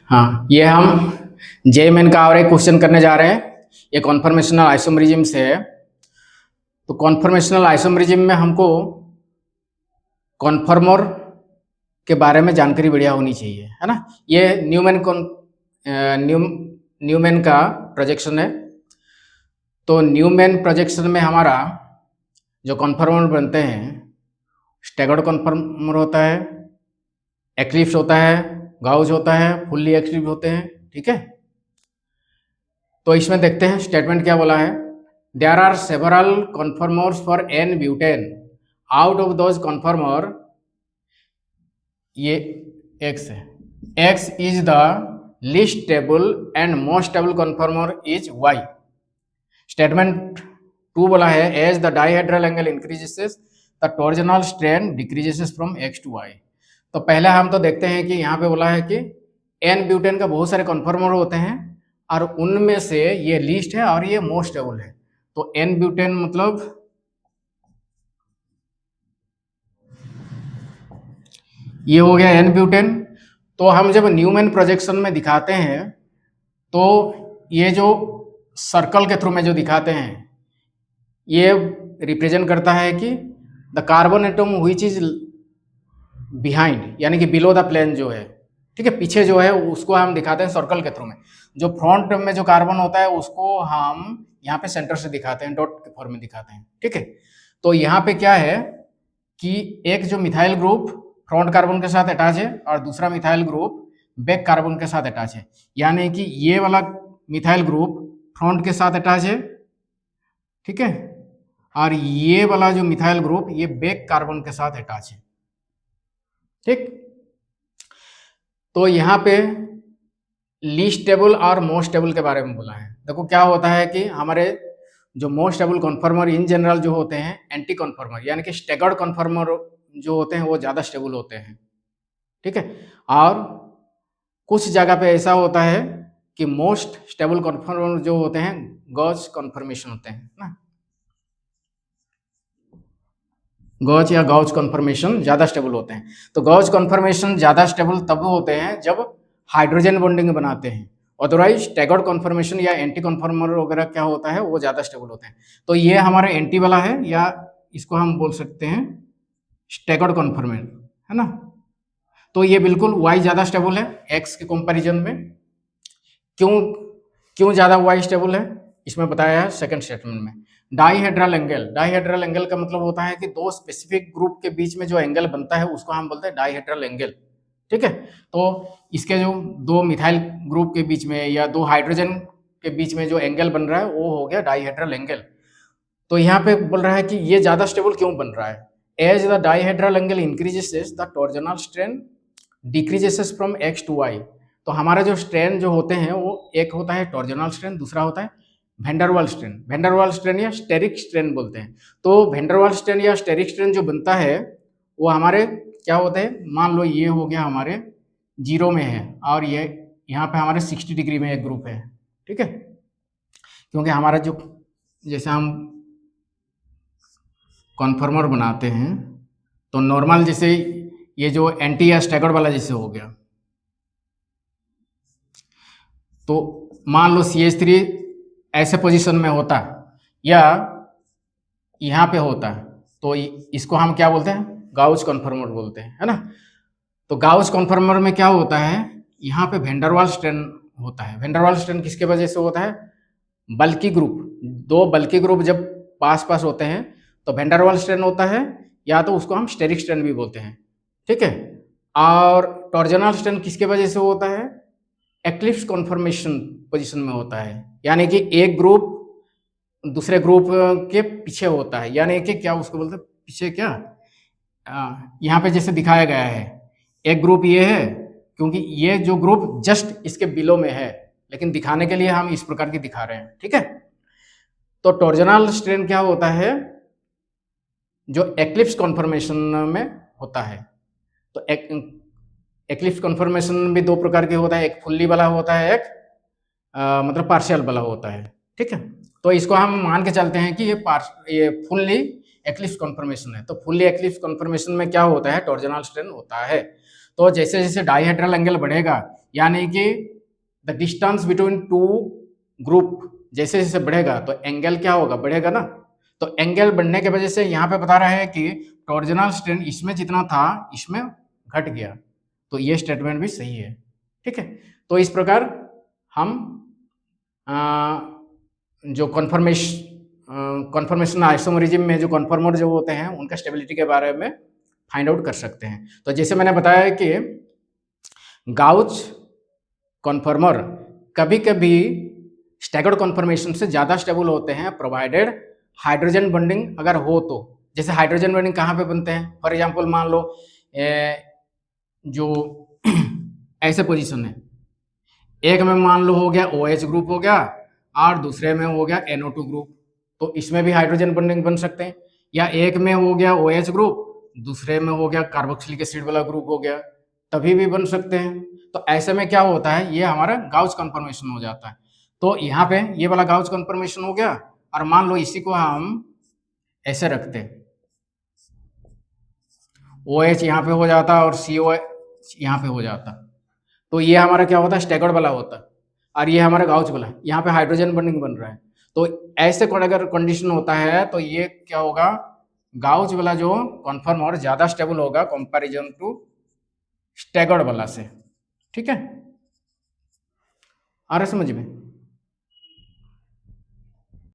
हाँ, ये हम जेईमेन का और एक क्वेश्चन करने जा रहे हैं। ये कॉन्फर्मेशनल आइसोमेरिज्म से है। तो कॉन्फर्मेशनल आइसोमेरिज्म में हमको कॉन्फर्मर के बारे में जानकारी बढ़िया होनी चाहिए, है ना। ये न्यूमैन का प्रोजेक्शन है। तो न्यूमैन प्रोजेक्शन में हमारा जो कॉन्फर्मर बनते हैं, स्टैगर्ड कॉन्फर्मर होता है, एक्लिप्स होता है, गाउस होता है, फुल्ली एक्लिप्स होते हैं। ठीक है, तो इसमें देखते हैं स्टेटमेंट क्या बोला है। There are several conformers for n butane. Out of those conformer, ये एक्स है, X is the least stable and most stable conformer is Y. Statement 2 बोला है as the dihedral angle increases the torsional strain decreases from X to Y. तो पहले हम तो देखते हैं कि यहाँ पे बोला है कि एन ब्यूटेन का बहुत सारे कन्फर्मर होते हैं और उनमें से ये लीस्ट है और ये मोस्ट स्टेबल है। तो एन ब्यूटेन मतलब ये हो गया एन ब्यूटेन। तो हम जब न्यूमैन प्रोजेक्शन में दिखाते हैं तो ये जो सर्कल के थ्रू में जो दिखाते हैं ये रिप्रेजेंट करता है कि the carbon atom which is behind, यानी कि बिलो द प्लेन जो है, ठीक है, पीछे जो है उसको हम दिखाते हैं सर्कल के थ्रू में। जो फ्रंट में जो कार्बन होता है उसको हम यहाँ पे सेंटर से दिखाते हैं, डॉट के फॉर्म में दिखाते हैं। ठीक है, तो यहाँ पे क्या है कि एक जो मिथाइल ग्रुप फ्रंट कार्बन के साथ अटैच है और दूसरा मिथाइल ग्रुप बैक कार्बन के साथ अटैच है, यानी कि ये वाला मिथाइल ग्रुप फ्रंट के साथ अटैच है, ठीक है, और ये वाला जो मिथाइल ग्रुप ये बैक कार्बन के साथ अटैच है। ठीक, तो यहाँ पे लीस्ट स्टेबल और मोस्ट स्टेबल के बारे में बोला है। देखो क्या होता है कि हमारे जो मोस्ट स्टेबल कॉन्फर्मर इन जनरल जो होते हैं एंटी कॉन्फर्मर, यानी कि स्टैगर्ड कॉन्फर्मर जो होते हैं वो ज़्यादा स्टेबल होते हैं। ठीक है, और कुछ जगह पे ऐसा होता है कि मोस्ट स्टेबल कॉन्फर्मर जो होते हैं गॉस कॉन्फर्मेशन होते हैं ना, गॉज या गॉज कॉन्फर्मेशन ज़्यादा स्टेबल होते हैं। तो गॉज कॉन्फर्मेशन ज़्यादा स्टेबल तब होते हैं जब हाइड्रोजन बॉन्डिंग बनाते हैं, अदरवाइज स्टैगर्ड कॉन्फर्मेशन या एंटी कॉन्फर्मर वगैरह क्या होता है वो ज़्यादा स्टेबल होते हैं। तो ये हमारा एंटी वाला है, या इसको हम बोल सकते हैं स्टैगर्ड कॉन्फर्मेशन, है ना। तो ये बिल्कुल वाई ज़्यादा स्टेबल है एक्स के कंपैरिजन में। क्यों क्यों ज़्यादा वाई स्टेबल है इसमें बताया है सेकंड स्टेटमेंट में। डाइहेड्रल एंगल, डाइहेड्रल एंगल का मतलब होता है कि दो स्पेसिफिक ग्रुप के बीच में जो एंगल बनता है उसको हम बोलते हैं डाइहेड्रल एंगल। ठीक है, तो इसके जो दो मिथाइल ग्रुप के बीच में या दो हाइड्रोजन के बीच में जो एंगल बन रहा है वो हो गया डाइहेड्रल एंगल। तो यहाँ पे बोल रहा है कि ये ज़्यादा स्टेबल क्यों बन रहा है। As the dihedral angle increases the torsional strain decreases from X to Y. तो हमारा जो स्ट्रेन जो होते हैं वो एक होता है टॉर्जनल स्ट्रेन, दूसरा होता है वेंडरवाल स्ट्रेन। वेंडरवाल स्ट्रेन या स्टेरिक स्ट्रेन बोलते हैं। तो वेंडरवाल स्ट्रेन या स्टेरिक स्ट्रेन जो बनता है वो हमारे क्या होते हैं, मान लो ये हो गया हमारे 0 में है और ये यहाँ पे हमारे 60 डिग्री में एक ग्रुप है। ठीक है, क्योंकि हमारा जो जैसे हम कॉन्फर्मर बनाते हैं तो नॉर्मल जैसे ये जो एंटी या स्टैगर्ड वाला जैसे हो गया, तो मान लो CH3 ऐसे पोजीशन में होता या यहाँ पे होता तो इसको हम क्या बोलते हैं, गाउस कॉन्फर्मर बोलते हैं, है ना। तो गाउस कॉन्फर्मर में क्या होता है, यहाँ पे वेंडरवाल स्ट्रेन होता है। वेंडरवाल स्ट्रेन किसके वजह से होता है, बल्कि ग्रुप, दो बल्कि ग्रुप जब पास पास होते हैं तो वेंडरवाल स्ट्रेन होता है, या तो उसको हम स्टेरिक स्ट्रेन भी बोलते हैं। ठीक है, और टॉर्जनल स्ट्रेन किसके वजह से होता है, एक्लिप्स कॉन्फर्मेशन पोजीशन में होता है, यानी कि एक ग्रुप दूसरे ग्रुप के पीछे होता है, यानी कि क्या उसको बोलते हैं पीछे, क्या यहाँ पे जैसे दिखाया गया है एक ग्रुप ये है, क्योंकि ये जो ग्रुप जस्ट इसके बिलो में है, लेकिन दिखाने के लिए हम इस प्रकार की दिखा रहे हैं। ठीक है, तो टॉर्जनल स्ट्रेन क्या होता है, जो एक्लिप्स कॉन्फर्मेशन में होता है। तो एक्लिप्स कॉन्फर्मेशन भी दो प्रकार के होता है, एक फुल्ली वाला होता है, एक मतलब पार्शियल वाला होता है। ठीक है, तो इसको हम मान के चलते हैं कि ये फुल्ली एक्लिप्स कॉन्फर्मेशन है। तो फुल्ली एक्लिप्स कॉन्फर्मेशन में क्या होता है, टॉर्जनल स्ट्रेन होता है। तो जैसे जैसे डाइहेड्रल एंगल बढ़ेगा यानी कि the distance between two group जैसे जैसे बढ़ेगा तो एंगल क्या होगा, बढ़ेगा ना। तो एंगल बढ़ने की वजह से यहाँ पे बता रहा है कि टॉर्जनल स्ट्रेन इसमें जितना था इसमें घट गया, तो ये स्टेटमेंट भी सही है। ठीक है, तो इस प्रकार हम जो कॉन्फर्मेशन आइसोमरिज्म में जो कॉन्फर्मर जो होते हैं उनका स्टेबिलिटी के बारे में फाइंड आउट कर सकते हैं। तो जैसे मैंने बताया कि गाउच कॉन्फर्मर कभी कभी स्टैगर्ड कॉन्फर्मेशन से ज़्यादा स्टेबल होते हैं प्रोवाइडेड हाइड्रोजन बॉन्डिंग अगर हो तो। जैसे हाइड्रोजन बॉन्डिंग कहाँ पे बनते हैं, फॉर एग्जांपल मान लो जो ऐसे पोजीशन है, एक में मान लो हो गया OH ग्रुप हो गया और दूसरे में हो गया NO2 ग्रुप, तो इसमें भी हाइड्रोजन बॉन्डिंग बन सकते हैं। या एक में हो गया OH ग्रुप, दूसरे में हो गया कार्बोक्सिलिक एसिड वाला ग्रुप हो गया, तभी भी बन सकते हैं। तो ऐसे में क्या होता है, ये हमारा गाउच कन्फर्मेशन हो जाता है। तो यहाँ पे ये वाला गाउच कन्फर्मेशन हो गया, और मान लो इसी को हम ऐसे रखते हैं, OH यहाँ पे हो जाता और CO यहाँ पे हो जाता, तो ये हमारा क्या होता है, स्टैगर्ड वाला होता, और ये हमारा गाउच वाला, यहाँ पे हाइड्रोजन बॉन्डिंग बन रहा है। तो ऐसे अगर कंडीशन होता है तो ये क्या होगा, गाउच वाला जो कन्फर्म और ज्यादा स्टेबल होगा कंपैरिजन टू स्टैगर्ड वाला से। ठीक है, आ रहा समझ में।